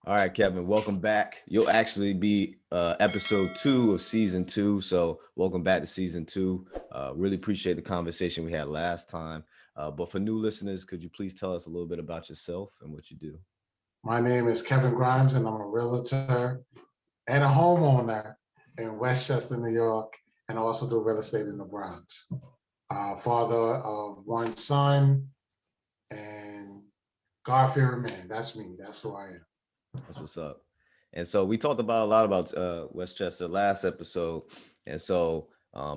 All right, Kevin, welcome back. You'll actually be episode 2 of season 2. So welcome back to season 2. Really appreciate the conversation we had last time. But for new listeners, could you please tell us a little bit about yourself and what you do? My name is Kevin Grimes, and I'm a realtor and a homeowner in Westchester, New York, and also do real estate in the Bronx. Father of one son and God-fearing man. That's me. That's who I am. That's what's up. And so we talked about a lot about Westchester last episode. And so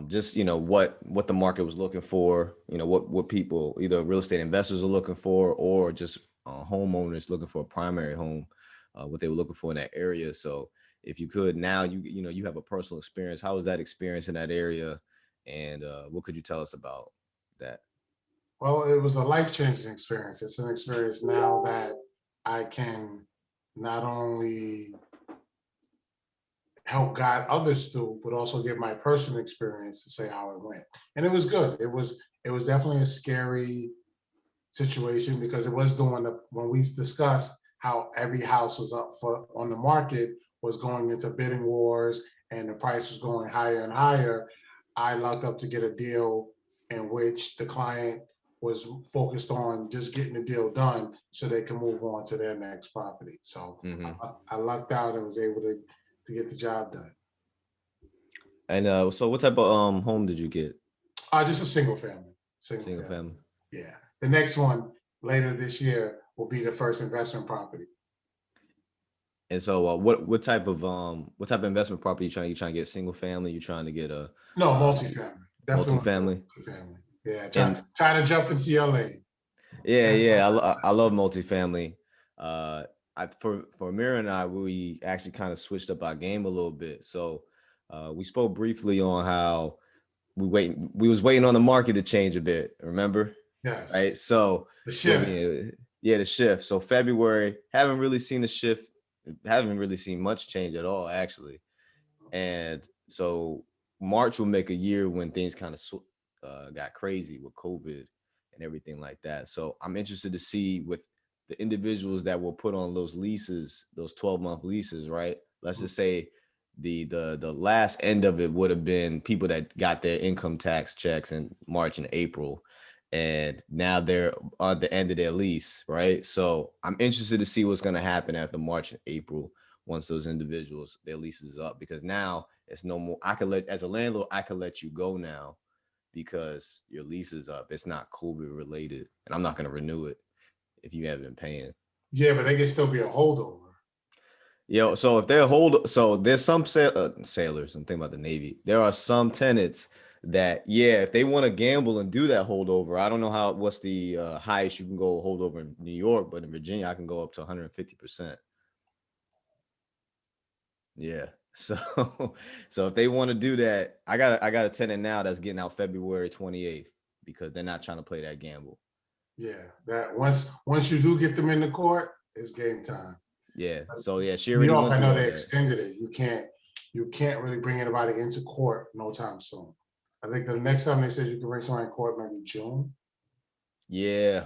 just what the market was looking for, what people, either real estate investors are looking for, or just homeowners looking for a primary home, what they were looking for in that area. So if you could now, you have a personal experience. How was that experience in that area, and what could you tell us about that? Well, it was a life-changing experience. It's an experience now that I can not only help guide others through, but also give my personal experience to say how it went. And it was good. It was definitely a scary situation because it was when we discussed how every house was up for on the market was going into bidding wars and the price was going higher and higher. I lucked up to get a deal in which the client was focused on just getting the deal done so they can move on to their next property. So I lucked out and was able to get the job done. And so what type of home did you get? Just a single family. Single family. Yeah. The next one later this year will be the first investment property. And so what type of investment property you trying to get? Single family? You trying to get a multifamily. Definitely multifamily? Multifamily. Yeah. Trying to jump into your lane. Yeah. I love multifamily. For Amira and I, we actually kind of switched up our game a little bit. So we spoke briefly on how we was waiting on the market to change a bit. Remember? Yes. Right. So the shift. The shift. So February, haven't really seen the shift. Haven't really seen much change at all, actually. And so March will make a year when things kind of got crazy with COVID and everything like that. So I'm interested to see with the individuals that will put on those leases, those 12-month leases, right? Let's just say the last end of it would have been people that got their income tax checks in March and April, and now they're at the end of their lease, right? So I'm interested to see what's going to happen after March and April once those individuals, their leases up, because now it's no more. As a landlord, I could let you go now because your lease is up. It's not COVID related, and I'm not going to renew it if you haven't been paying. Yeah, but they can still be a holdover. So if they're there's some sailors. I'm thinking about the Navy. There are some tenants that, if they want to gamble and do that holdover, I don't know what's the highest you can go holdover in New York, but in Virginia, I can go up to 150%. Yeah. So if they want to do that, I got a tenant now that's getting out February 28th because they're not trying to play that gamble. Yeah, that once you do get them in the court, it's game time. Yeah. So she already went through I know all they that. extended it. You can't really bring anybody into court no time soon. I think the next time they said you can bring someone in court maybe June. Yeah.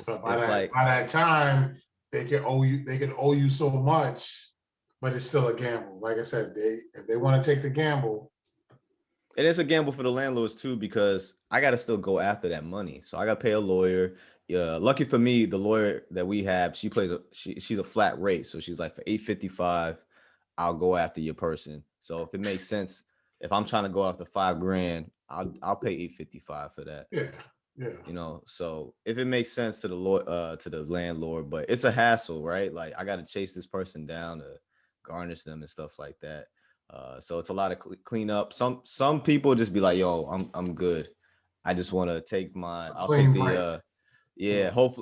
But by that time, they could owe you so much, but it's still a gamble. Like I said, if they want to take the gamble. It is a gamble for the landlords too, because I got to still go after that money. So I got to pay a lawyer. Lucky for me, the lawyer that we have, she's a flat rate. So she's like, for $855, I'll go after your person. So if it makes sense, if I'm trying to go after $5,000, I'll pay $855 for that. Yeah. So if it makes sense to the landlord, but it's a hassle, right? Like I got to chase this person down to garnish them and stuff like that. So it's a lot of clean up. Some people just be like, yo, I'm good. I just want to take hopefully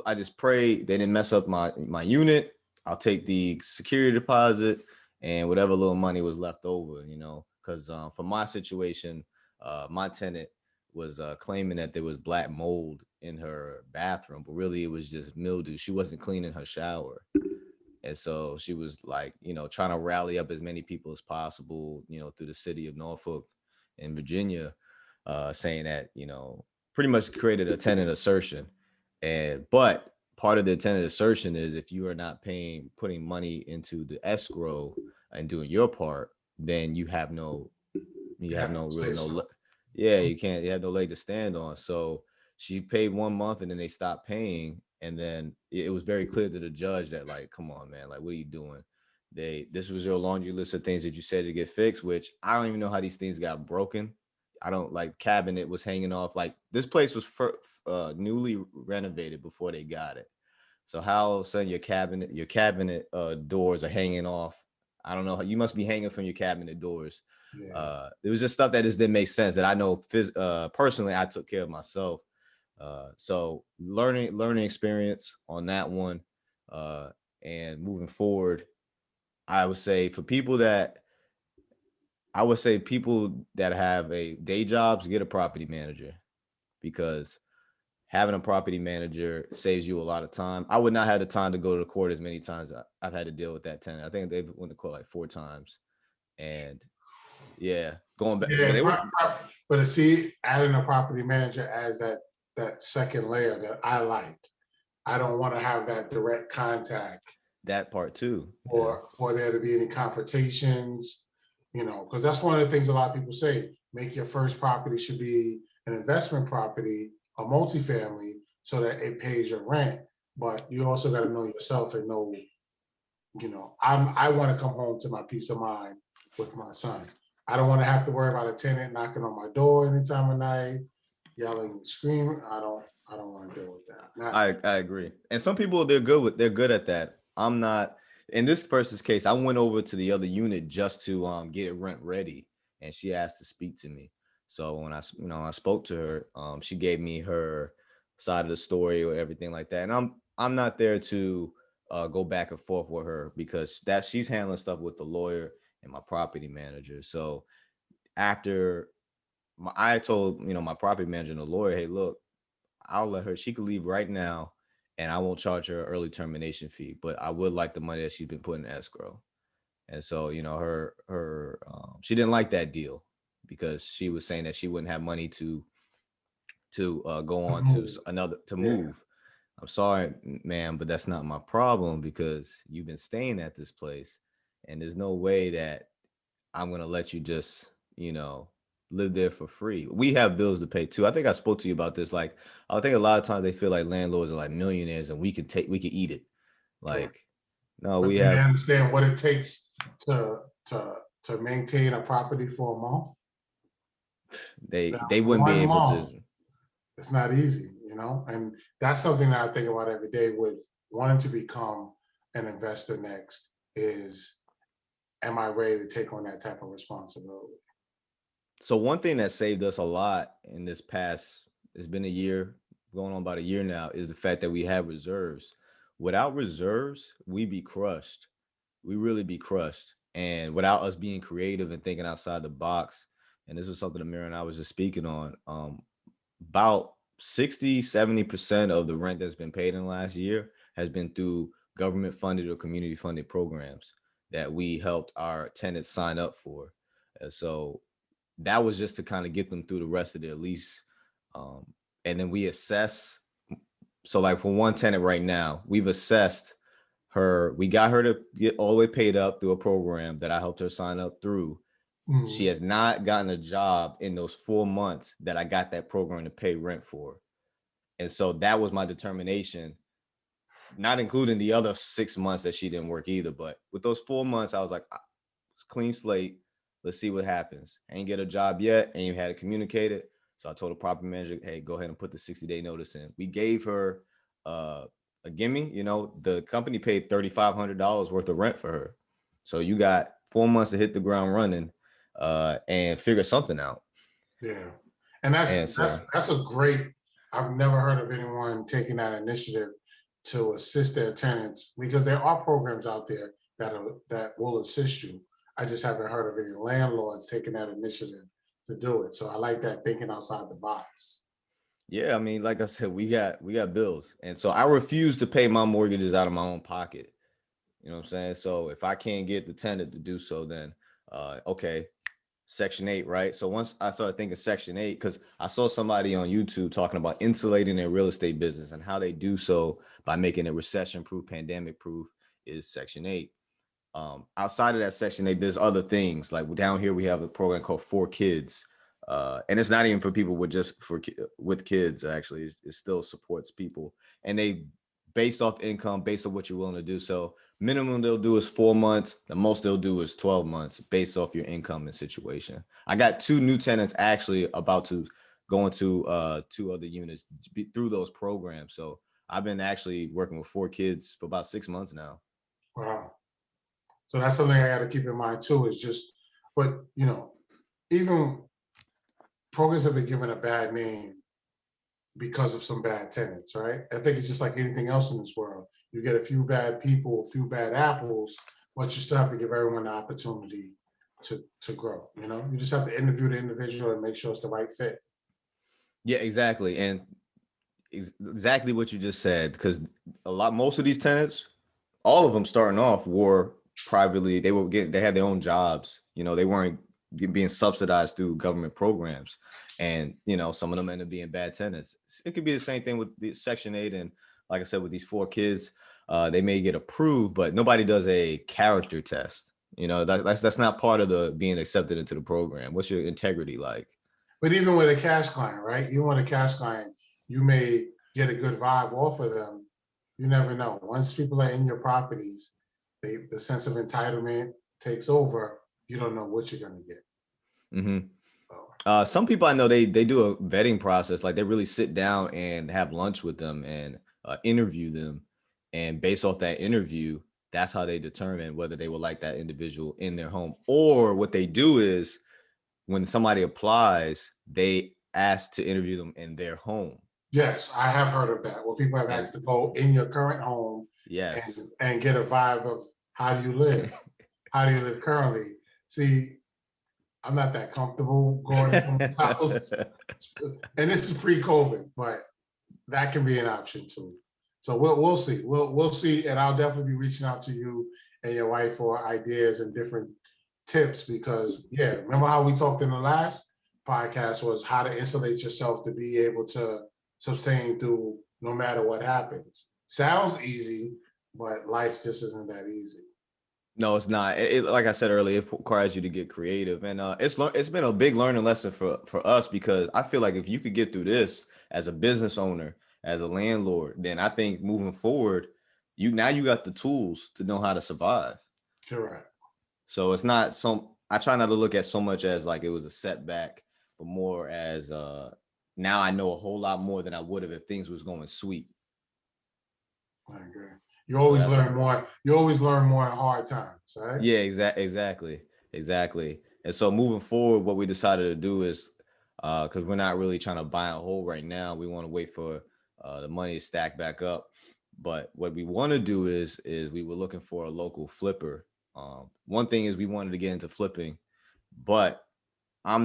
I just pray they didn't mess up my unit. I'll take the security deposit and whatever little money was left over, because for my situation, my tenant was claiming that there was black mold in her bathroom, but really it was just mildew. She wasn't cleaning her shower. And so she was like, trying to rally up as many people as possible, through the city of Norfolk in Virginia, saying that, pretty much created a tenant assertion. But part of the tenant assertion is if you are not putting money into the escrow and doing your part, then you have no Yeah, say so. yeah, you have no leg to stand on. So she paid 1 month and then they stopped paying. And then it was very clear to the judge that, like, come on, man, like, what are you doing? This was your laundry list of things that you said to get fixed, which I don't even know how these things got broken. I don't, like, cabinet was hanging off. Like, this place was newly renovated before they got it. So how all of a sudden your cabinet doors are hanging off? I don't know. You must be hanging from your cabinet doors. Yeah. It was just stuff that just didn't make sense that I know personally I took care of myself. So learning experience on that one. And moving forward, I would say people that have a day jobs, get a property manager, because having a property manager saves you a lot of time. I would not have the time to go to the court as many times I've had to deal with that tenant. I think they went to court like 4 times, and yeah, going back, but Yeah, they were but see, adding a property manager as that second layer that I like. I don't want to have that direct contact that part too. Yeah, for there to be any confrontations, because that's one of the things a lot of people say. Make your first property should be an investment property, a multifamily, so that it pays your rent. But you also got to know yourself and know, I want to come home to my peace of mind with my son. I don't want to have to worry about a tenant knocking on my door any time of night, yelling and screaming. I don't want to deal with that. I agree. And some people they're good at that. I'm not. In this person's case, I went over to the other unit just to get it rent ready, and she asked to speak to me. So when I spoke to her, she gave me her side of the story or everything like that. And I'm not there to go back and forth with her, because she's handling stuff with the lawyer and my property manager. So after I told my property manager and the lawyer, hey, look, I'll let her. She could leave right now, and I won't charge her early termination fee. But I would like the money that she's been putting in escrow. And so, she didn't like that deal, because she was saying that she wouldn't have money to go on to another to Yeah, move. I'm sorry, ma'am, but that's not my problem, because you've been staying at this place, and there's no way that I'm gonna let you just, live there for free. We have bills to pay too. I think I spoke to you about this. Like, I think a lot of times they feel like landlords are like millionaires and we could eat it. correct. Like, no, But we do they have understand what it takes to to to maintain a property for a month? Now, they wouldn't be 1 able month, to. it's not easy, and that's something that I think about every day with wanting to become an investor next is, am I ready to take on that type of responsibility? So one thing that saved us a lot in this past, it's been a year, going on about a year now, is the fact that we have reserves. Without reserves, we be crushed. We really be crushed. And without us being creative and thinking outside the box, and this was something Amir and I was just speaking on, about 60-70% of the rent that's been paid in the last year has been through government funded or community funded programs that we helped our tenants sign up for. And so that was just to kind of get them through the rest of their lease. Um, and then we assess. So, like, for one tenant right now, we've assessed her. We got her to get all the way paid up through a program that I helped her sign up through. She Mm, has not gotten a job in those 4 months that I got that program to pay rent for. And so that was my determination, not including the other 6 months that she didn't work either. But with those 4 months, I was like, it's clean slate. Let's see what happens. Ain't get a job yet. Ain't even had to communicate it. So I told the property manager, hey, go ahead and put the 60-day notice in. We gave her a gimme. The company paid $3,500 worth of rent for her. So you got 4 months to hit the ground running and figure something out. yeah, and And that's so, that's a great. I've never heard of anyone taking that initiative to assist their tenants, because there are programs out there that will assist you. I just haven't heard of any landlords taking that initiative to do it. So I like that, thinking outside the box. yeah, I mean, like I said, we got bills. And so I refuse to pay my mortgages out of my own pocket. You know what I'm saying? So if I can't get the tenant to do so, then okay, Section 8, right? So once I started thinking Section 8, because I saw somebody on YouTube talking about insulating their real estate business and how they do so by making it recession proof, pandemic proof is Section 8. Outside of that Section 8, there's other things. Like down here, we have a program called For Kids. And it's not even for people with kids, actually. It still supports people. And they based off income, based on what you're willing to do. So minimum they'll do is 4 months. The most they'll do is 12 months based off your income and situation. I got 2 new tenants actually about to go into 2 other units through those programs. So I've been actually working with 4 kids for about 6 months now. Wow. So that's something I got to keep in mind too, is just, but even programs have been given a bad name because of some bad tenants, right? I think it's just like anything else in this world. You get a few bad people, a few bad apples, but you still have to give everyone the opportunity to grow. You just have to interview the individual and make sure it's the right fit. Yeah, exactly. And exactly what you just said, because most of these tenants, all of them starting off were privately, they had their own jobs. They weren't being subsidized through government programs. And, some of them end up being bad tenants. It could be the same thing with the Section 8. And like I said, with these 4 kids, they may get approved, but nobody does a character test. That's not part of the being accepted into the program. What's your integrity like? But even with a cash client, right? Even with a cash client, you may get a good vibe off of them. You never know. Once people are in your properties, the sense of entitlement takes over. You don't know what you're going to get. Mm-hmm. So some people I know, they do a vetting process. Like they really sit down and have lunch with them and interview them. And based off that interview, that's how they determine whether they would like that individual in their home. Or what they do is when somebody applies, they ask to interview them in their home. Yes, I have heard of that. Where people have asked to go in your current home, yes, and get a vibe of how do you live? How do you live currently? See, I'm not that comfortable going to someone's house. And this is pre-COVID, but that can be an option too. So we'll see. We'll see, and I'll definitely be reaching out to you and your wife for ideas and different tips, because remember how we talked in the last podcast was how to insulate yourself to be able to sustain through no matter what happens. Sounds easy, but life just isn't that easy. No, it's not. Like I said earlier, it requires you to get creative, and it's been a big learning lesson for us, because I feel like if you could get through this as a business owner, as a landlord, then I think moving forward, you got the tools to know how to survive. Correct. So it's not I try not to look at so much as like it was a setback, but more as now I know a whole lot more than I would have if things was going sweet. I agree. You always learn more. You always learn more in hard times, right? Yeah, exactly. And so moving forward, what we decided to do is, because we're not really trying to buy a hole right now, we want to wait for the money to stack back up. But what we want to do is we were looking for a local flipper. One thing is we wanted to get into flipping, but I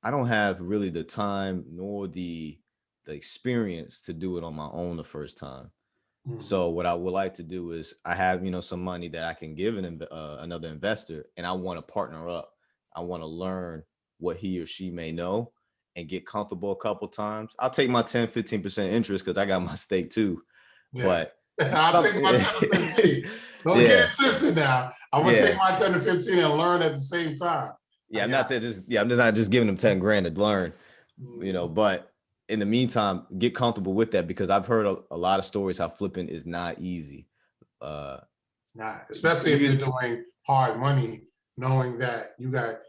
don't have really the time nor the experience to do it on my own the first time. Mm-hmm. So what I would like to do is I have, some money that I can give another investor, and I want to partner up. I want to learn what he or she may know and get comfortable a couple times. I'll take my 10, 15% interest because I got my stake too. Yes. But I'll take my 10 to 15. Don't get it twisted now. I'm gonna take my 10 to 15 and learn at the same time. Yeah, I'm just not just giving them 10 grand to learn, but in the meantime, get comfortable with that, because I've heard a lot of stories how flipping is not easy. It's not, especially if you're doing hard money, knowing that you got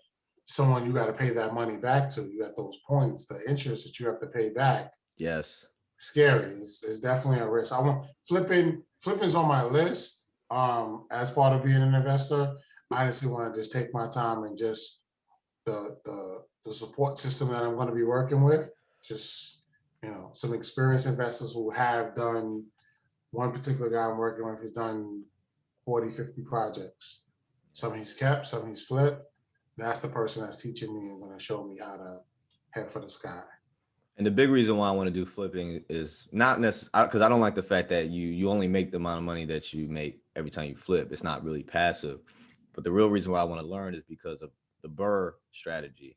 someone you got to pay that money back to. You got those points, the interest that you have to pay back. Yes. Scary. It's definitely a risk. I want flipping's on my list as part of being an investor. I honestly want to just take my time and just the support system that I'm going to be working with, just some experienced investors who have done. One particular guy I'm working with has done 40, 50 projects. Some he's kept, some he's flipped. That's the person that's teaching me and going to show me how to head for the sky. And the big reason why I want to do flipping is not necessarily because I don't like the fact that you only make the amount of money that you make every time you flip. It's not really passive. But the real reason why I want to learn is because of the Burr strategy,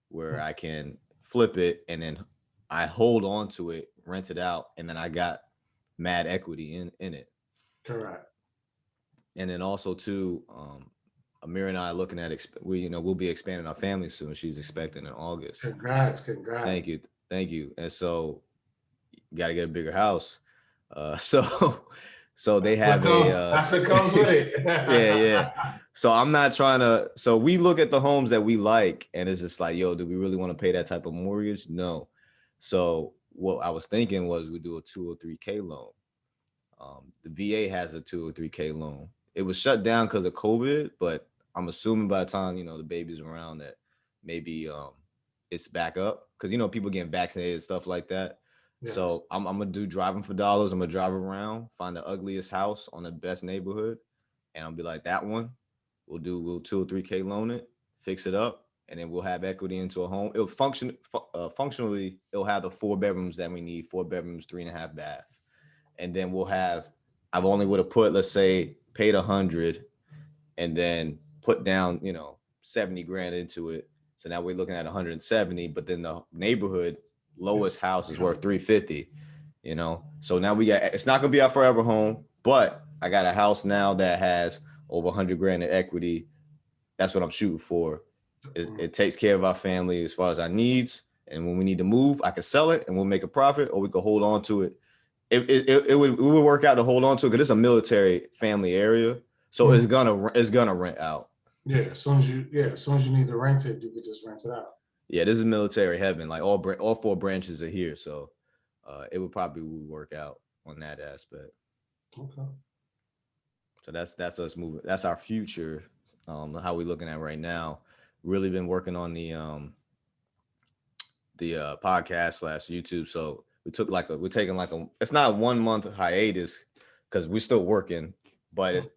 where I can flip it and then I hold on to it, rent it out, and then I got mad equity in it. Correct. And then also too, Amir and I are looking at we'll be expanding our family soon. She's expecting in August. Congrats, Thank you, congrats. thank you. And so you got to get a bigger house. So they have That's what comes with it. yeah, yeah. So I'm not trying to. So we look at the homes that we like, and it's just like, yo, do we really want to pay that type of mortgage? No. So what I was thinking was we do a 203K loan. The VA has a 203K loan. It was shut down because of COVID, but I'm assuming by the time the baby's around that maybe it's back up because people getting vaccinated and stuff like that. Yes. So I'm gonna do driving for dollars. I'm gonna drive around, find the ugliest house on the best neighborhood, and I'll be like, that one, we'll 203K loan it, fix it up, and then we'll have equity into a home. It'll functionally, it'll have the 4 bedrooms that we need, 4 bedrooms, 3.5 bath, and then we'll have. I've only would have put, let's say, paid 100, and then put down 70 grand into it. So now we're looking at 170, but then the neighborhood lowest house is worth 350, So now it's not gonna be our forever home, but I got a house now that has over 100 grand in equity. That's what I'm shooting for. It takes care of our family as far as our needs, and when we need to move, I can sell it and we'll make a profit, or we could hold on to it. It would work out to hold on to it because it's a military family area, so it's gonna rent out. Yeah, as soon as you need to rent it, you could just rent it out. Yeah, this is military heaven. Like all 4 branches are here, so it would probably work out on that aspect. Okay. So that's us moving. That's our future. How we looking at right now. Really been working on the podcast / YouTube. So we're taking it's not a 1 month hiatus because we're still working, but it's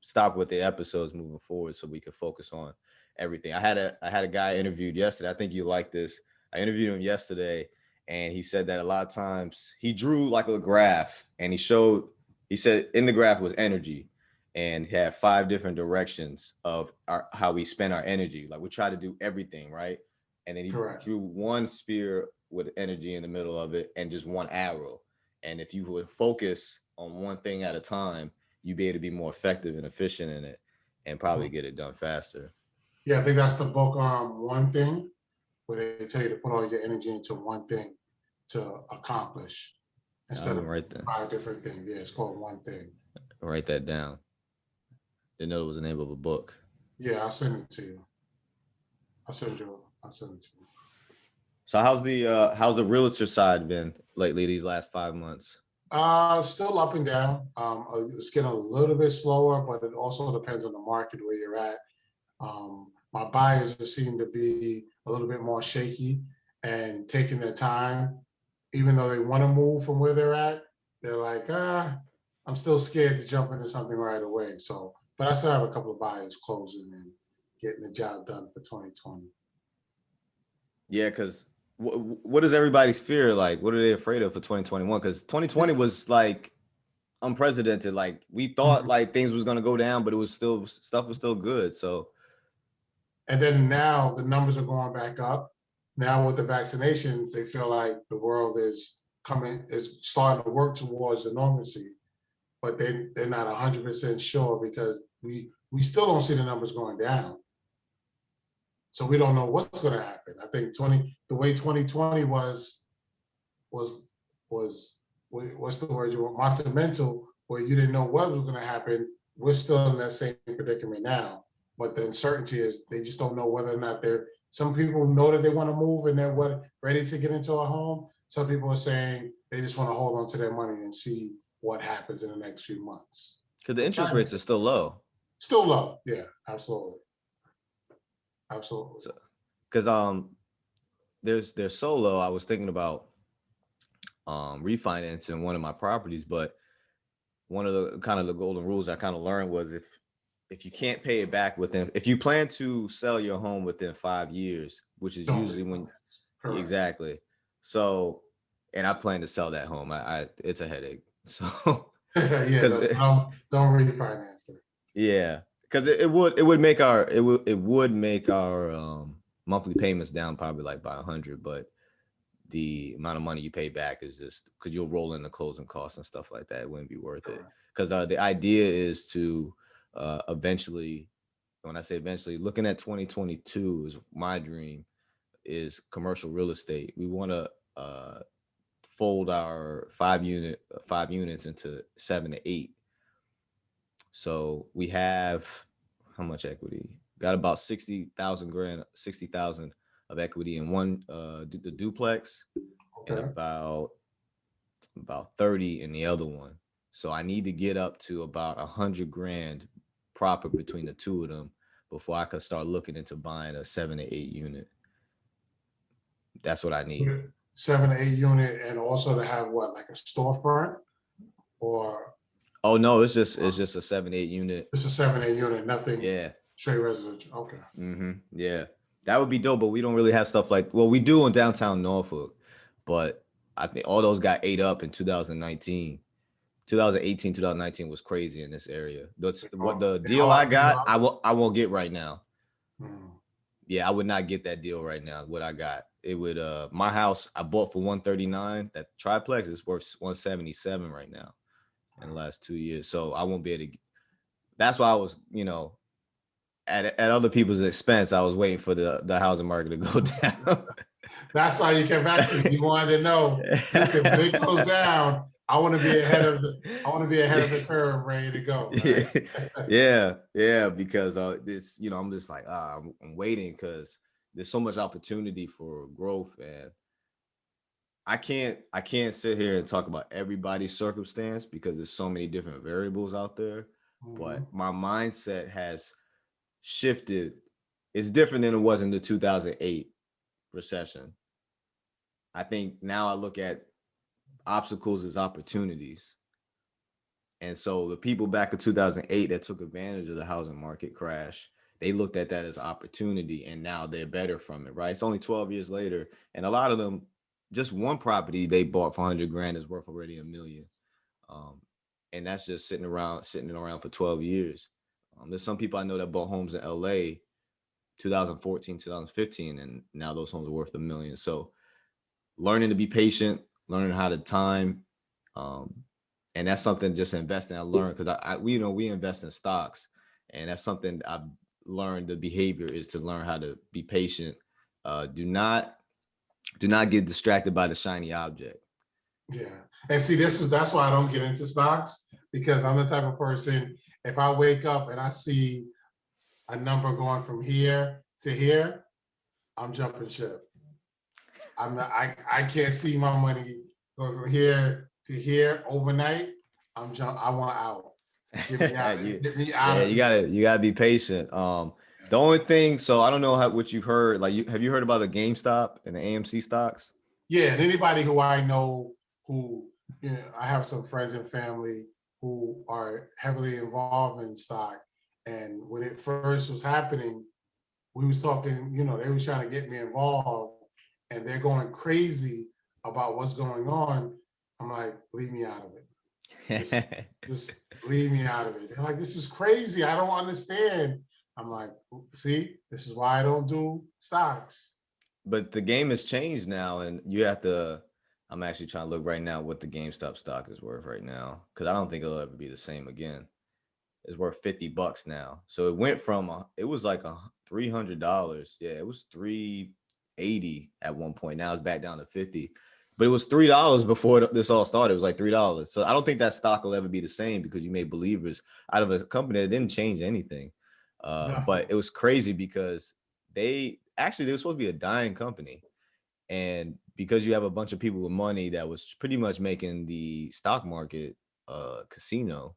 stop with the episodes moving forward so we can focus on everything. I had a guy interviewed yesterday. I think you like this. I interviewed him yesterday, and he said that a lot of times he drew like a graph, and he said in the graph was energy, and he had 5 different directions of how we spend our energy. Like we try to do everything, right? And then he drew one sphere with energy in the middle of it and just one arrow. And if you would focus on one thing at a time, you'd be able to be more effective and efficient in it and probably get it done faster. Yeah, I think that's the book, One Thing, where they tell you to put all your energy into one thing to accomplish instead of 5 different things. Yeah, it's called One Thing. I'll write that down. Didn't know it was the name of a book. Yeah, I'll send it to you. I'll send it to you. So how's the realtor side been lately these last 5 months? Still up and down. It's getting a little bit slower, but it also depends on the market where you're at. My buyers seem to be a little bit more shaky and taking their time, even though they want to move from where they're at. They're like, I'm still scared to jump into something right away. So, but I still have a couple of buyers closing and getting the job done for 2020. Yeah, because what is everybody's fear like? What are they afraid of for 2021? Because 2020 was like unprecedented. Like we thought like things was gonna go down, but stuff was still good. So, and then now the numbers are going back up. Now with the vaccinations, they feel like the world is starting to work towards the normalcy, but they're not 100% sure because we still don't see the numbers going down. So we don't know what's going to happen. I think the way 2020 was what's the word you want? Monumental, where you didn't know what was going to happen. We're still in that same predicament now. But the uncertainty is they just don't know whether or not some people know that they want to move and they're ready to get into a home. Some people are saying they just want to hold on to their money and see what happens in the next few months. Because the interest rates are still low. Still low. Yeah, absolutely. Absolutely. Because they're so low. I was thinking about refinancing one of my properties, but one of the kind of the golden rules I kind of learned was if you can't pay it back if you plan to sell your home within 5 years, which is usually when exactly. So, and I plan to sell that home. It's a headache. So yeah, don't refinance it. Yeah. because it would make our monthly payments down probably like by 100, but the amount of money you pay back is just because you'll roll in the closing costs and stuff like that. It wouldn't be worth it. Because the idea is to eventually, when I say eventually, looking at 2022 is my dream, is commercial real estate. We want to fold our 5 units into 7 to 8. So we have how much equity? Got about 60,000 of equity in one the duplex, and Okay. about 30 in the other one. So I need to get up to about 100 grand profit between the two of them before I could start looking into buying a 7 to 8 unit. That's what I need. 7 to 8 unit, and also to have what, like a storefront, or Oh no, it's just a 7 to 8 unit. it's a 7 8 unit, nothing. Yeah. Straight residential. Okay. Yeah, that would be dope. But we don't really have stuff like, well, we do in downtown Norfolk, but I think all those got ate up in 2019. 2018, 2019 was crazy in this area. What the deal I got, I won't get right now. Yeah, I would not get that deal right now. What I got, it would my house I bought for 139. That triplex is worth 177 right now in the last 2 years. So I won't be able to. That's why I was, at other people's expense, I was waiting for the housing market to go down. That's why you kept asking. You wanted to know, listen, when it goes down, I want to be ahead of the curve, ready to go. Right? Yeah, because this, I'm just like, I'm waiting because there's so much opportunity for growth, and I can't sit here and talk about everybody's circumstance because there's so many different variables out there. But my mindset has shifted. It's different than it was in the 2008 recession. I think now I look at obstacles as opportunities. And so the people back in 2008 that took advantage of the housing market crash, they looked at that as opportunity, and now they're better from it, right? It's only 12 years later, and a lot of them, just one property they bought for 100 grand is worth already $1 million. And that's just sitting around for 12 years. There's some people I know that bought homes in LA 2014, 2015, and now those homes are worth $1 million. So learning to be patient, learning how to time, and that's something just investing. I learned because we invest in stocks, and that's something I've learned. The behavior is to learn how to be patient. Do not get distracted by the shiny object. Yeah, and see, that's why I don't get into stocks, because I'm the type of person, if I wake up and I see a number going from here to here, I'm jumping ship. I'm not. I can't see my money going from here to here overnight. I want out. Get me out. Get me out. Yeah, you gotta be patient. The only thing, so I don't know what you've heard. Like, have you heard about the GameStop and the AMC stocks? Yeah, and anybody who I know who, I have some friends and family who are heavily involved in stock. And when it first was happening, we was talking, they was trying to get me involved, and they're going crazy about what's going on. I'm like, leave me out of it. Just leave me out of it. They're like, this is crazy. I don't understand. I'm like, see, this is why I don't do stocks. But the game has changed now, and you have to. I'm actually trying to look right now what the GameStop stock is worth right now, because I don't think it'll ever be the same again. It's worth $50 now. So it went from it was like $300. Yeah, it was $380 at one point. Now it's back down to $50. But it was $3 before this all started. It was like $3. So I don't think that stock will ever be the same, because you made believers out of a company that didn't change anything. But it was crazy because they were supposed to be a dying company. And because you have a bunch of people with money that was pretty much making the stock market casino,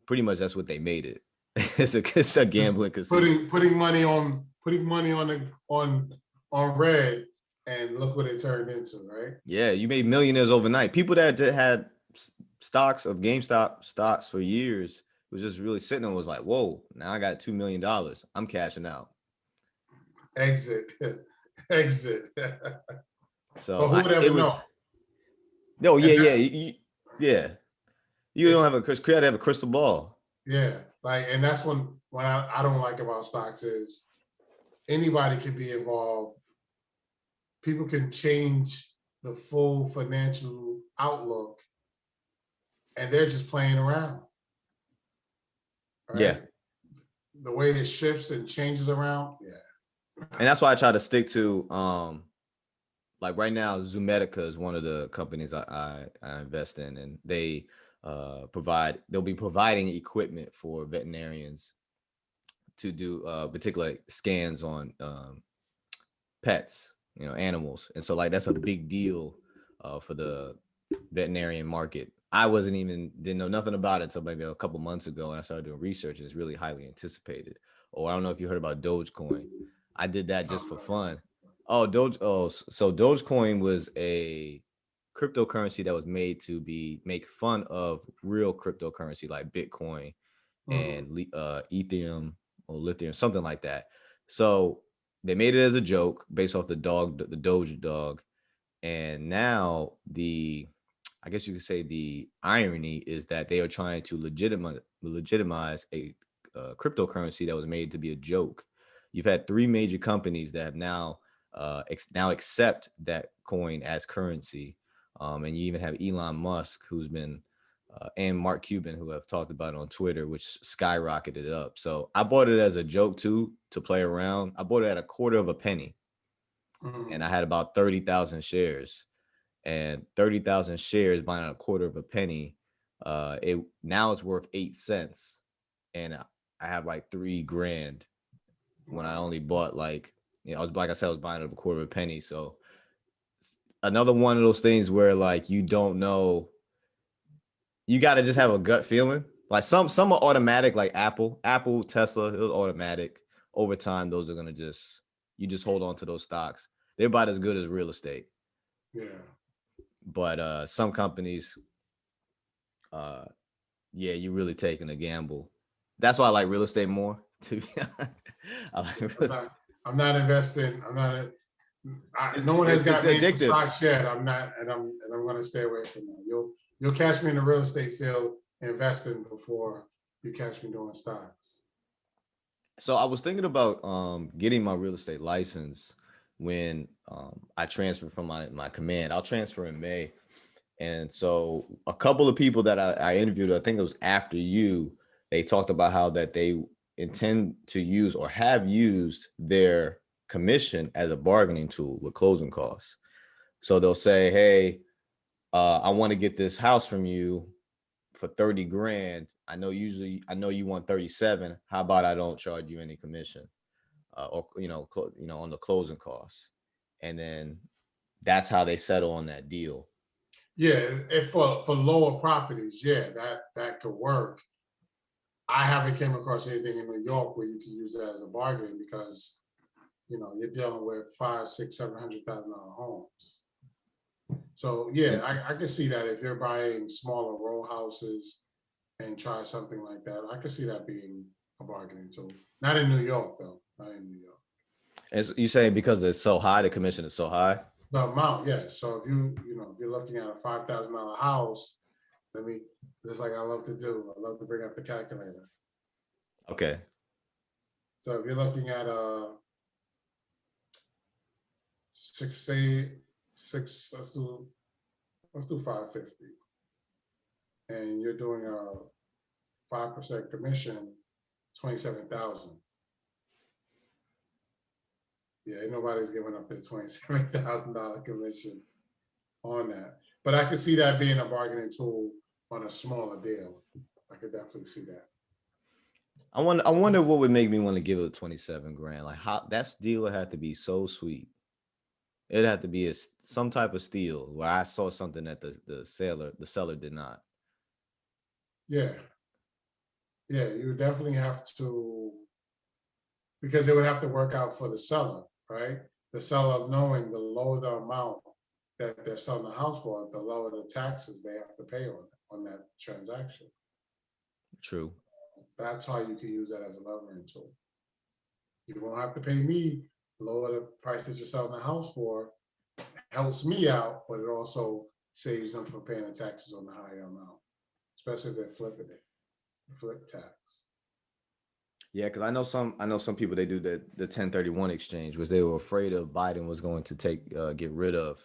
pretty much that's what they made it. It's a gambling casino. Putting money on red, and look what it turned into, right? Yeah, you made millionaires overnight. People that had stocks of GameStop stocks for years was just really sitting and was like, whoa, now I got $2 million. I'm cashing out. Exit. So but who would ever know? No, yeah. You don't have you have to have a crystal ball. Yeah, like, and that's what I don't like about stocks is anybody can be involved. People can change the full financial outlook, and they're just playing around, Yeah. right? The way it shifts and changes around, yeah. And that's why I try to stick to like right now, Zoometica is one of the companies I invest in, and they they'll be providing equipment for veterinarians to do particular scans on pets, animals. And so like that's a big deal for the veterinarian market. I didn't know nothing about it until maybe a couple months ago, and I started doing research, and it's really highly anticipated. Or I don't know if you heard about Dogecoin. I did that just for fun. So Dogecoin was a cryptocurrency that was made to make fun of real cryptocurrency like Bitcoin and Ethereum or Lithium, something like that. So they made it as a joke based off the Doge dog. And now I guess you could say the irony is that they are trying to legitimize a cryptocurrency that was made to be a joke. You've had three major companies that have now accept that coin as currency, and you even have Elon Musk, who's been and Mark Cuban, who have talked about it on Twitter, which skyrocketed it up. So I bought it as a joke too, to play around. I bought it at a quarter of a penny, and I had about 30,000 shares. And 30,000 shares buying at a quarter of a penny, now it's worth 8 cents, and I have like $3,000 when I only bought like I said, I was buying it at a quarter of a penny. So another one of those things where like you don't know, you got to just have a gut feeling. Like some are automatic, like Apple, Tesla, it was automatic. Over time, those are gonna you just hold on to those stocks. They're about as good as real estate. Yeah. But some companies, yeah, you're really taking a gamble. That's why I like real estate more. To be honest, I like real estate. I'm not investing. No one has It's got me into addictive. stocks yet. I'm not, and I'm going to stay away from that. You'll catch me in the real estate field investing before you catch me doing stocks. So I was thinking about getting my real estate license when I transfer from my command. I'll transfer in May. And so a couple of people that I interviewed, I think it was after you, they talked about how that they intend to use or have used their commission as a bargaining tool with closing costs. So they'll say, hey, I want to get this house from you for 30 grand. I know you want 37. How about I don't charge you any commission, or on the closing costs, and then that's how they settle on that deal. Yeah, if for lower properties, yeah, that could work. I haven't came across anything in New York where you can use that as a bargaining because you're dealing with 5, 6, $700,000 homes. So yeah, I can see that if you're buying smaller row houses and try something like that, I can see that being a bargaining tool. Not in New York though. Not in New York. And so you saying because it's so high, the commission is so high? The amount, yeah. So if if you're looking at a $5,000 house, just like I love to do, I love to bring up the calculator. Okay. So if you're looking at a say six, let's do 550, and you're doing a 5% commission, 27,000. Yeah, ain't nobody's giving up their $27,000 commission on that. But I could see that being a bargaining tool on a smaller deal. I could definitely see that. I wonder what would make me want to give it 27 grand. Like how that deal would have to be so sweet. It'd have to be some type of steal where I saw something that the seller did not. Yeah. Yeah, you definitely have to, because it would have to work out for the seller, right? The seller knowing the lower the amount that they're selling the house for, the lower the taxes they have to pay on that transaction. True. That's how you can use that as a levering tool. You won't have to pay me lower the price that you're selling the house for. Helps me out, but it also saves them from paying the taxes on the higher amount, especially if they're flipping it. flip tax. Yeah, because I know some people, they do the 1031 exchange, which they were afraid of Biden was going to get rid of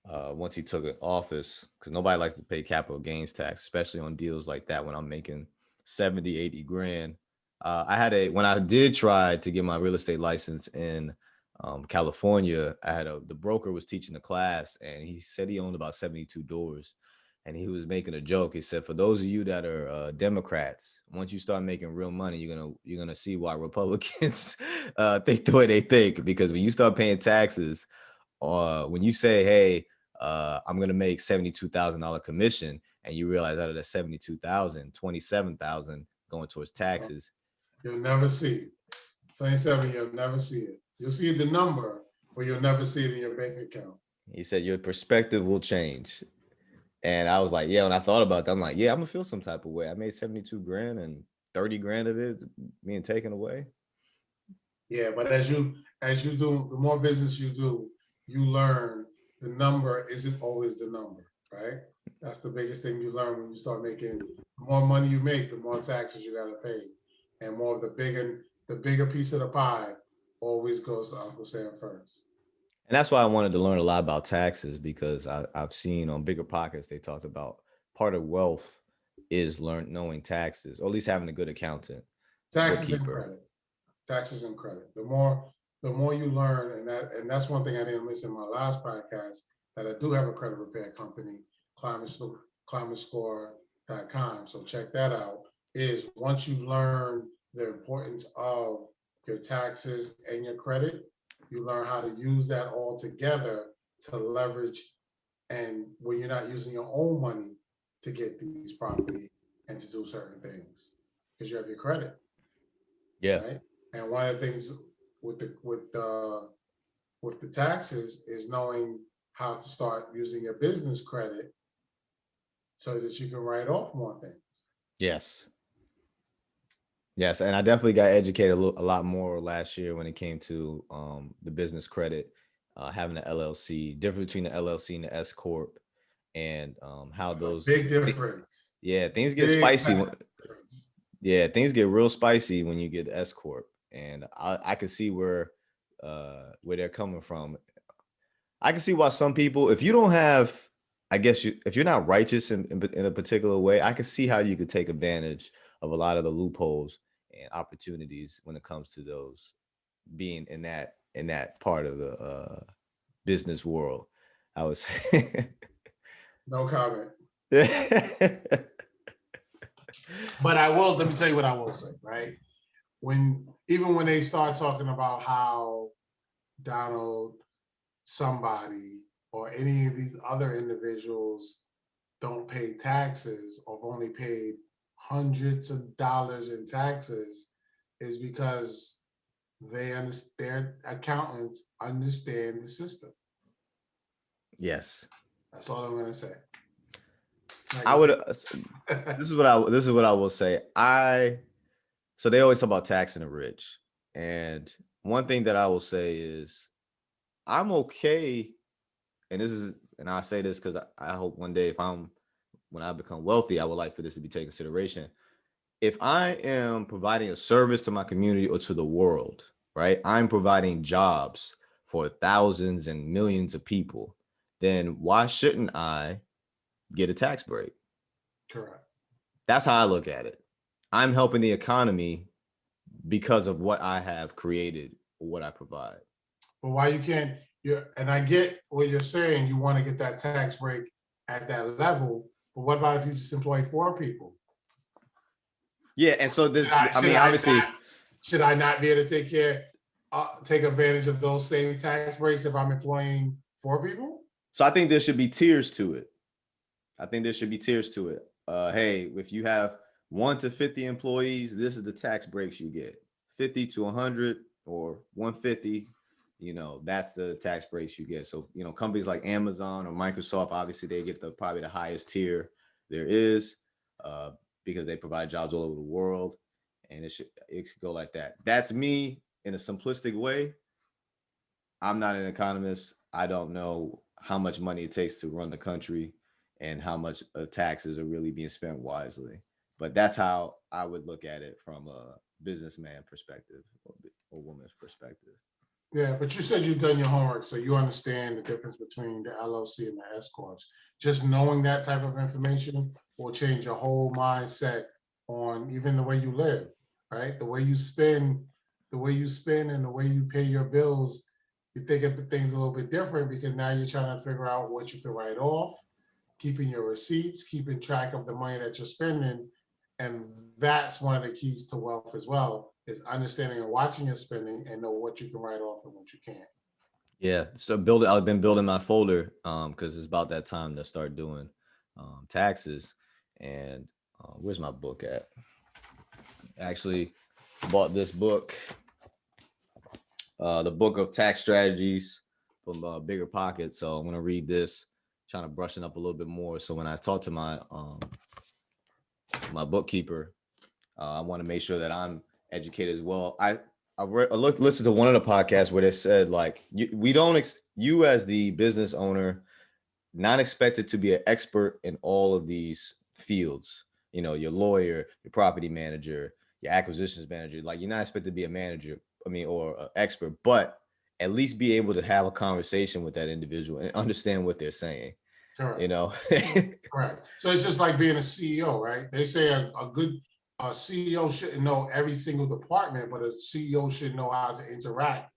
once he took office, because nobody likes to pay capital gains tax, especially on deals like that when I'm making 70, 80 grand. When I did try to get my real estate license in California, the broker was teaching the class, and he said he owned about 72 doors. And he was making a joke. He said, for those of you that are Democrats, once you start making real money, you're gonna see why Republicans think the way they think. Because when you start paying taxes, when you say, hey, I'm going to make $72,000 commission, and you realize out of that 72,000, 27,000 going towards taxes. You'll never see it. 27, you'll never see it. You'll see the number, but you'll never see it in your bank account. He said your perspective will change. And I was like, yeah, when I thought about that, I'm like, yeah, I'm gonna feel some type of way. I made 72 grand and 30 grand of it being taken away. Yeah, but as you do, the more business you do, you learn the number isn't always the number, right? That's the biggest thing you learn when you start making. The more money you make, the more taxes you gotta pay, and more of the bigger piece of the pie always goes to Uncle Sam first. And that's why I wanted to learn a lot about taxes, because I've seen on Bigger Pockets, they talked about part of wealth is knowing taxes, or at least having a good accountant. Taxes and credit. Taxes and credit. The more you learn, and that's one thing I didn't mention in my last podcast, that I do have a credit repair company, climatescore.com. So check that out. Is once you learn the importance of your taxes and your credit, you learn how to use that all together to leverage, and when you're not using your own money to get these property and to do certain things, because you have your credit. Yeah. Right? And one of the things with the taxes is knowing how to start using your business credit so that you can write off more things. Yes. Yes, and I definitely got educated a lot more last year when it came to the business credit, having the LLC, difference between the LLC and the SCorp, and how those big difference. Things get spicy. Things get real spicy when you get the SCorp, and I can see where they're coming from. I can see why some people, if you don't have, if you're not righteous in a particular way, I can see how you could take advantage of a lot of the loopholes and opportunities when it comes to those being in that part of the business world. I would say. No comment. But let me tell you what I will say, right? Even when they start talking about how Donald, somebody, or any of these other individuals don't pay taxes or have only paid hundreds of dollars in taxes, is because their accountants understand the system. Yes. That's all I'm gonna say. I would. This is what I will say. So they always talk about taxing the rich, and one thing that I will say is, I'm okay, and I say this because I hope one day, when I become wealthy, I would like for this to be taken consideration. If I am providing a service to my community or to the world, right? I'm providing jobs for thousands and millions of people. Then why shouldn't I get a tax break? Correct. That's how I look at it. I'm helping the economy because of what I have created or what I provide. But why you can't? And I get what you're saying. You want to get that tax break at that level, but what about if you just employ 4 people? Yeah, and so obviously, should I not be able to take advantage of those same tax breaks if I'm employing 4 people? So I think there should be tiers to it. Hey, if you have 1 to 50 employees, this is the tax breaks you get. 50 to 100 or 150, that's the tax breaks you get. So, companies like Amazon or Microsoft, obviously they get probably the highest tier there is, because they provide jobs all over the world, and it could go like that. That's me in a simplistic way. I'm not an economist. I don't know how much money it takes to run the country and how much taxes are really being spent wisely. But that's how I would look at it from a businessman perspective or woman's perspective. Yeah, but you said you've done your homework, so you understand the difference between the LLC and the SCorps. Just knowing that type of information will change your whole mindset on even the way you live, right? The way you spend, and the way you pay your bills. You think of things a little bit different because now you're trying to figure out what you can write off, keeping your receipts, keeping track of the money that you're spending. And that's one of the keys to wealth as well, is understanding and watching your spending and know what you can write off and what you can't. Yeah, so I've been building my folder because it's about that time to start doing taxes. And where's my book at? Actually, bought this book, the book of tax strategies from Bigger Pockets. So I'm gonna read this, trying to brush it up a little bit more. So when I talk to my my bookkeeper, I want to make sure that I'm educated as well. I listened to one of the podcasts where they said like you as the business owner not expected to be an expert in all of these fields. You know, your lawyer, your property manager, your acquisitions manager. Like you're not expected to be a manager. I mean, or an expert, but at least be able to have a conversation with that individual and understand what they're saying. Correct. You know. Correct. So it's just like being a CEO, right? They say a good CEO shouldn't know every single department, but a CEO should know how to interact.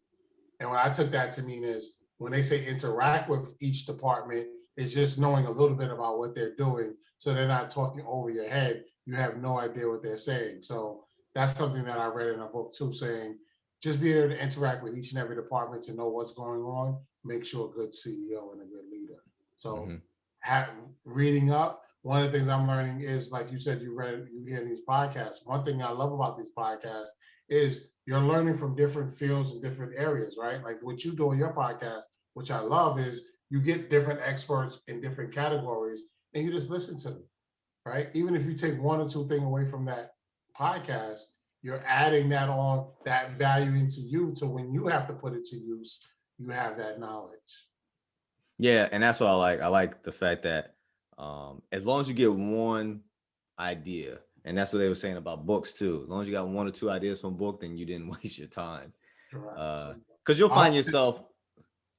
And what I took that to mean is when they say interact with each department, it's just knowing a little bit about what they're doing. So they're not talking over your head. You have no idea what they're saying. So that's something that I read in a book too, saying just be able to interact with each and every department to know what's going on makes you a good CEO and a good leader. So reading up, one of the things I'm learning is, like you said, you hear these podcasts. One thing I love about these podcasts is you're learning from different fields and different areas, right? Like what you do in your podcast, which I love, is you get different experts in different categories and you just listen to them, right? Even if you take one or two things away from that podcast, you're adding that on, that value into you, to when you have to put it to use, you have that knowledge. Yeah, and that's what I like. I like the fact that as long as you get one idea, and that's what they were saying about books too. As long as you got one or two ideas from a book, then you didn't waste your time. Because you'll find yourself,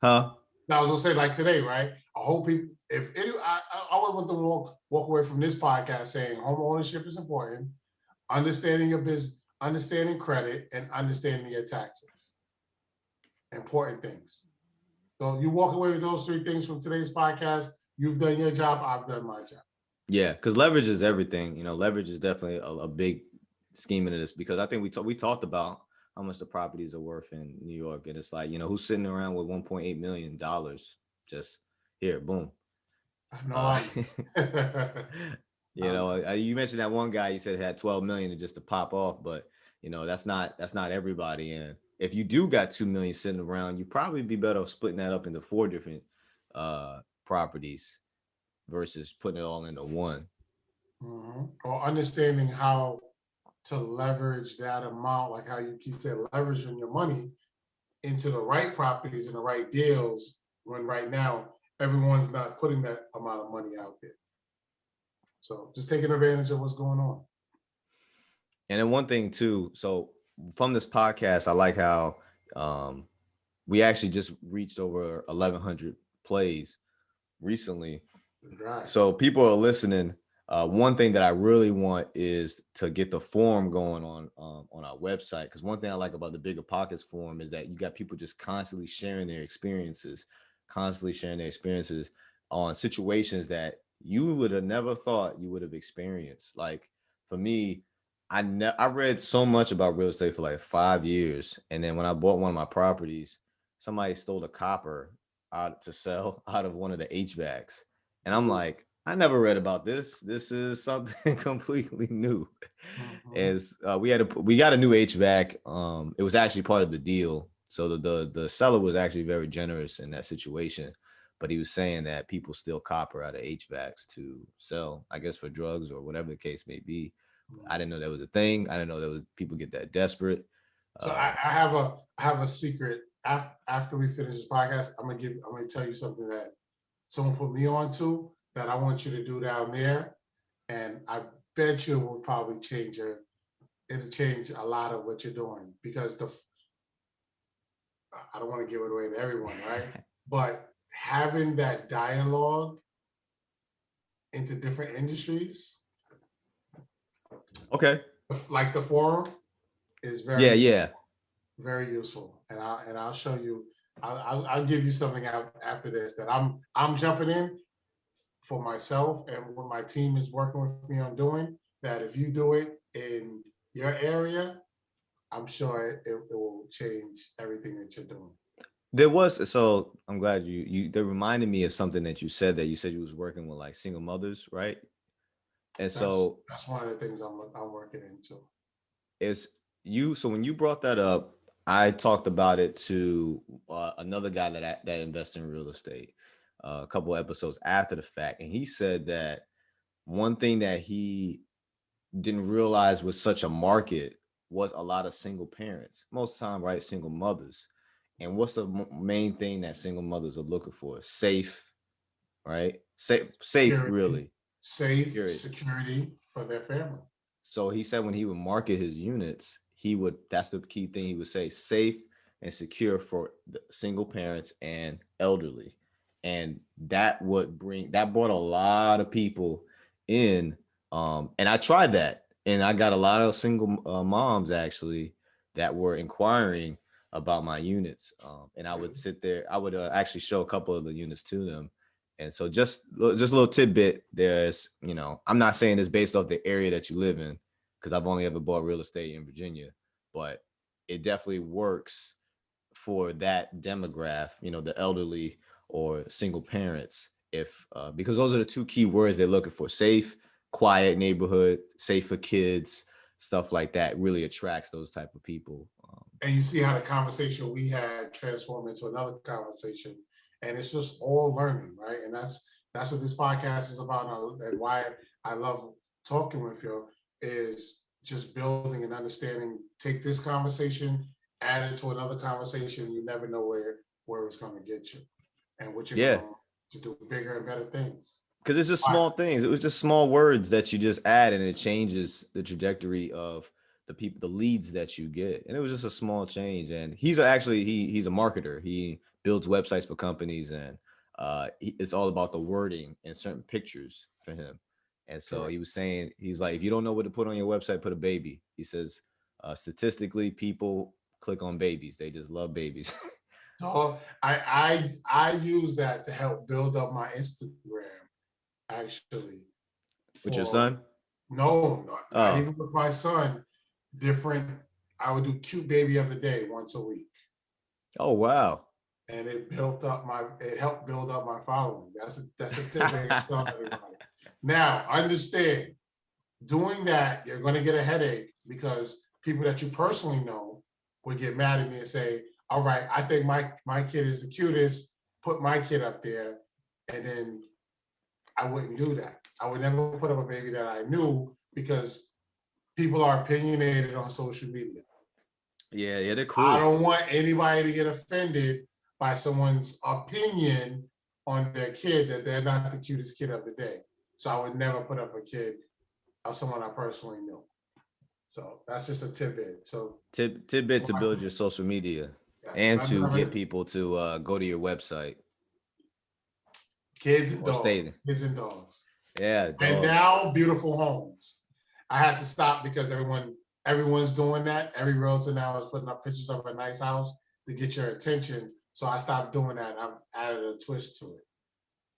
huh? Now I was gonna say, like today, right? I hope people, if any, I always want them to walk away from this podcast saying home ownership is important, understanding your business, understanding credit, and understanding your taxes. Important things. So you walk away with those three things from today's podcast, you've done your job, I've done my job. Yeah, because leverage is everything. You know, leverage is definitely a big scheme into this, because I think we talked about how much the properties are worth in New York, and it's like, you know, who's sitting around with $1.8 million just here, boom. I know. You know, you mentioned that one guy you said had 12 million just to pop off, but you know, that's not everybody. And if you do got 2 million sitting around, you probably be better off splitting that up into 4 different properties versus putting it all into one. Or understanding how to leverage that amount, like how you keep saying, leveraging your money into the right properties and the right deals, when right now everyone's not putting that amount of money out there. So just taking advantage of what's going on. And then one thing too, so from this podcast, I like how we actually just reached over 1,100 plays recently. Right. So people are listening. One thing that I really want is to get the forum going on our website, because one thing I like about the Bigger Pockets forum is that you got people just constantly sharing their experiences on situations that you would have never thought you would have experienced. Like for me, I read so much about real estate for like 5 years, and then when I bought one of my properties, somebody stole a copper out to sell out of one of the HVACs. And I'm like, I never read about this. This is something completely new. As we got a new HVAC. It was actually part of the deal. So the seller was actually very generous in that situation. But he was saying that people steal copper out of HVACs to sell, I guess, for drugs or whatever the case may be. I didn't know that was a thing. I didn't know that was people get that desperate. So I have a secret. After we finish this podcast, I'm gonna tell you something that someone put me on to that I want you to do down there. And bet you it will probably it'll change a lot of what you're doing, because I don't want to give it away to everyone, right? But having that dialogue into different industries, Okay. like the forum, is Yeah, very, yeah. very useful. And I'll show you. I'll give you something out after this that I'm jumping in for myself and what my team is working with me on doing. That if you do it in your area, I'm sure it will change everything that you're doing. There was, so I'm glad they reminded me of something that you said you was working with like single mothers, right? And That's so one of the things I'm working into. it's so when you brought that up, I talked about it to another guy that invests in real estate a couple episodes after the fact, and he said that one thing that he didn't realize was such a market was a lot of single parents, most of the time, right? Single mothers. And what's the main thing that single mothers are looking for? Safe, right? Safe, Security, really. safe Period. security for their family. So he said when he would market his units, that's the key thing he would say: safe and secure for the single parents and elderly. And that brought a lot of people in. And I tried that, and I got a lot of single moms actually that were inquiring about my units. And I would sit there, I would actually show a couple of the units to them. And so just a little tidbit, there's, I'm not saying it's based off the area that you live in, because I've only ever bought real estate in Virginia, but it definitely works for that demographic, the elderly or single parents, because those are the two key words they're looking for: safe, quiet neighborhood, safe for kids, stuff like that really attracts those type of people. And you see how the conversation we had transformed into another conversation, and it's just all learning, right? And that's what this podcast is about, and why I love talking with you, is just building and understanding. Take this conversation, add it to another conversation. You never know where it's going to get you, and what you're Yeah, going to do bigger and better things. because it's just All right. small things. It was just small words that you just add, and it changes the trajectory of the leads that you get. And it was just a small change. And he's a marketer. He builds websites for companies, and it's all about the wording and certain pictures for him. And so Correct. he was saying, he's like, if you don't know what to put on your website, put a baby. He says, statistically, people click on babies. They just love babies. So I use that to help build up my Instagram, actually. With your For son? no, not Oh, even with my son. Different. I would do cute baby of the day once a week, oh, wow. and it helped build up my following. That's a tip I can tell everybody. Now understand, doing that, you're going to get a headache, because people that you personally know would get mad at me and say, all right, I think my kid is the cutest, put my kid up there. And then I wouldn't do that. I would never put up a baby that I knew, because people are opinionated on social media. Yeah, they're I cruel. don't want anybody to get offended by someone's opinion on their kid that they're not the cutest kid of the day. So I would never put up a kid of someone I personally knew. So that's just a tidbit. So Tidbit to build your social media yes, and to get people to go to your website kids and or dogs, stay there. kids and dogs. Yeah, And dogs. now beautiful homes. I had to stop because everyone's doing that. Every realtor now is putting up pictures of a nice house to get your attention. So I stopped doing that. I've added a twist to it.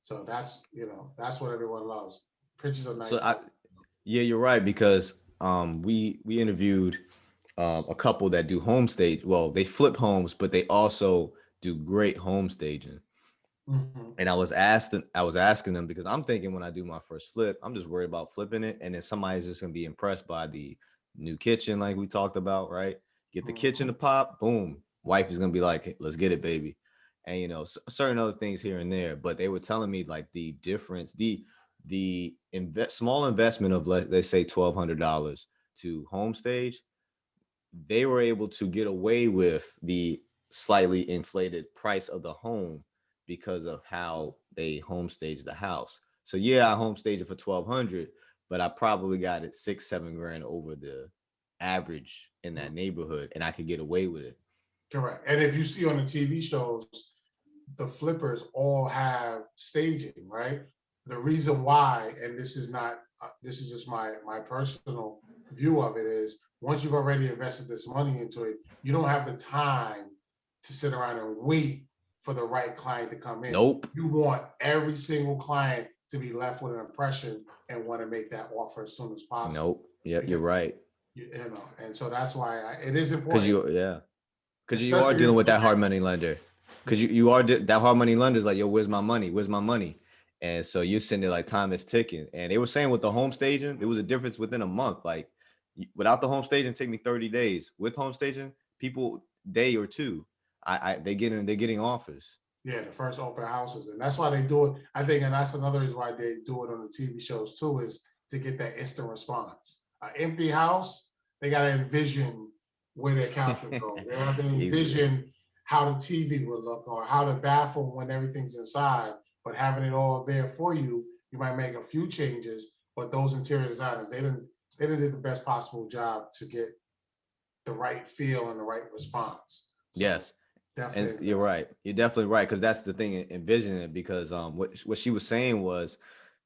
So that's what everyone loves. Pictures of nice So homes. yeah, you're right, because we interviewed a couple that do home stage. Well, they flip homes, but they also do great home staging. Mm-hmm. And I was asking them, because I'm thinking when I do my first flip, I'm just worried about flipping it, and then somebody's just gonna be impressed by the new kitchen, like we talked about, right? Get the kitchen Mm-hmm. to pop, boom. Wife is gonna be like, hey, let's get it, baby, and certain other things here and there. But they were telling me like the difference, the small investment of let's say $1,200 to home stage, they were able to get away with the slightly inflated price of the home because of how they home stage the house. So yeah, I home stage it for 1,200, but I probably got it 6-7 grand over the average in that neighborhood, and I could get away with it. Correct. And if you see on the TV shows, the flippers all have staging, right? The reason why, and this is not, this is just my personal view of it, is once you've already invested this money into it, you don't have the time to sit around and wait for the right client to come in. Nope. You want every single client to be left with an impression and want to make that offer as soon as possible. Nope. Yep, you're right. You know, and so that's why it is important. Because you are dealing with that hard money lender. Because you are that hard money lender is like, yo, where's my money? Where's my money? And so you're sitting there like time is ticking. And they were saying with the home staging, there was a difference within a month. Like without the home staging, take me 30 days. With home staging, people day or two, they're getting offers. Yeah, the first open houses, and that's why they do it. I think, and that's another reason why they do it on the TV shows too, is to get that instant response. An empty house, they got to envision where their couch would go. They have to envision how the TV would look or how the bathroom when everything's inside. But having it all there for you, you might make a few changes. But those interior designers, they didn't do the best possible job to get the right feel and the right response. So, yes. Definitely. And you're right. You're definitely right. Because that's the thing, envisioning it. Because what she was saying was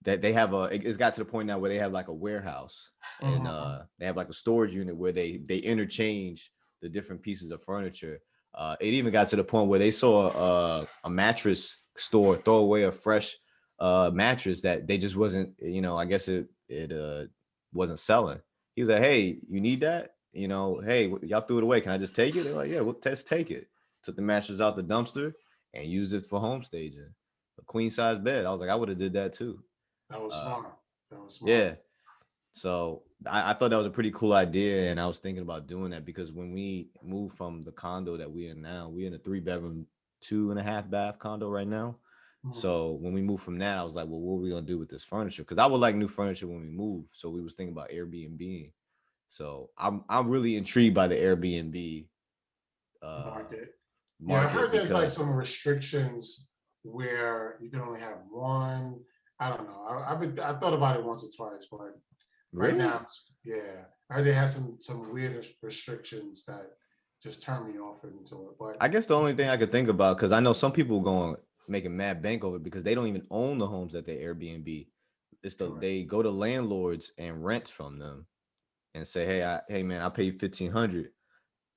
that they have it's got to the point now where they have like a warehouse and they have like a storage unit where they interchange the different pieces of furniture. It even got to the point where they saw a mattress store throw away a fresh mattress that they just wasn't, I guess it wasn't selling. He was like, hey, you need that? Hey, y'all threw it away. Can I just take it? They're like, yeah, we'll just take it. Took the mattress out the dumpster and used it for home staging. A queen size bed. I was like, I would have did that too. That was smart. Yeah. So I thought that was a pretty cool idea. And I was thinking about doing that because when we moved from the condo that we're in now, we're in a 3-bedroom, 2.5 bath condo right now. So when we moved from that, I was like, well, what are we going to do with this furniture? Because I would like new furniture when we move. So we was thinking about Airbnb. So I'm really intrigued by the Airbnb market. Yeah, I heard there's like some restrictions where you can only have one. I don't know. I thought about it once or twice, but right now, yeah, I heard they have some weird restrictions that just turn me off into it. But I guess the only thing I could think about, because I know some people making mad bank over it because they don't even own the homes that they Airbnb. They go to landlords and rent from them and say, hey man, I'll pay you $1,500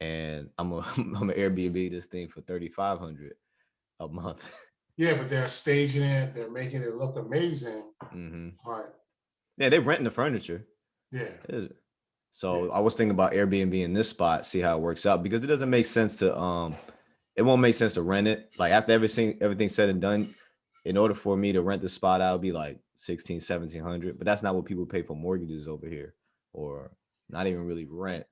and I'm gonna Airbnb this thing for $3,500 a month. Yeah, but they're staging it, they're making it look amazing. Right. Yeah, they're renting the furniture. Yeah. So I was thinking about Airbnb in this spot, see how it works out, because it doesn't make sense to it won't make sense to rent it. Like after everything's said and done, in order for me to rent the spot, I'll be like $1,600-1,700, but that's not what people pay for mortgages over here, or not even really rent.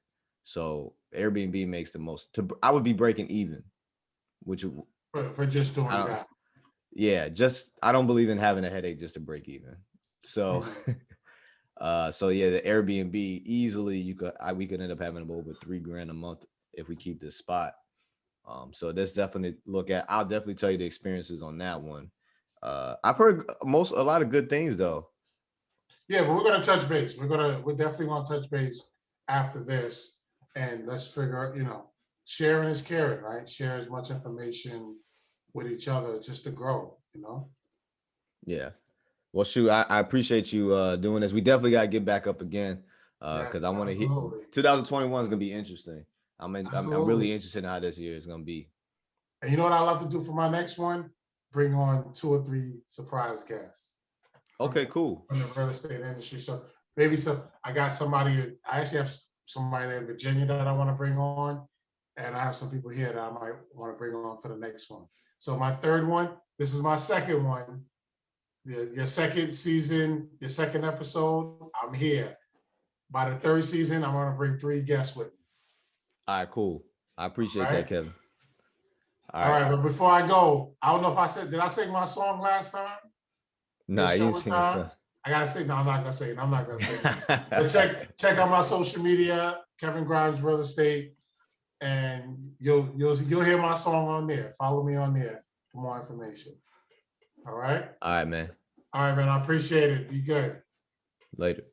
So Airbnb makes the most. I would be breaking even, which for just doing that. Yeah, I don't believe in having a headache just to break even. So, so yeah, the Airbnb easily we could end up having over $3,000 a month if we keep this spot. So that's definitely I'll definitely tell you the experiences on that one. I've heard a lot of good things though. Yeah, but we're gonna touch base. We're definitely gonna touch base after this, and let's figure out, sharing is caring, right? Share as much information with each other just to grow, Yeah. Well, shoot, I appreciate you doing this. We definitely got to get back up again because I want to hit 2021 is going to be interesting. I'm really interested in how this year is going to be. And you know what I love to do for my next one? Bring on 2 or 3 surprise guests. Okay, cool. From the real estate industry. So maybe I actually have somebody in Virginia that I want to bring on. And I have some people here that I might want to bring on for the next one. So my third one, this is my second one. Your second season, your second episode, I'm here. By the third season, I'm going to bring 3 guests with me. All right, cool. I appreciate that, Kevin. All right, but before I go, I don't know if did I sing my song last time? No, you didn't sing the song. I gotta say, no, I'm not gonna say it. But check out my social media, Kevin Grimes Real Estate, and you'll hear my song on there. Follow me on there for more information. All right. All right, man. All right, man. I appreciate it. Be good. Later.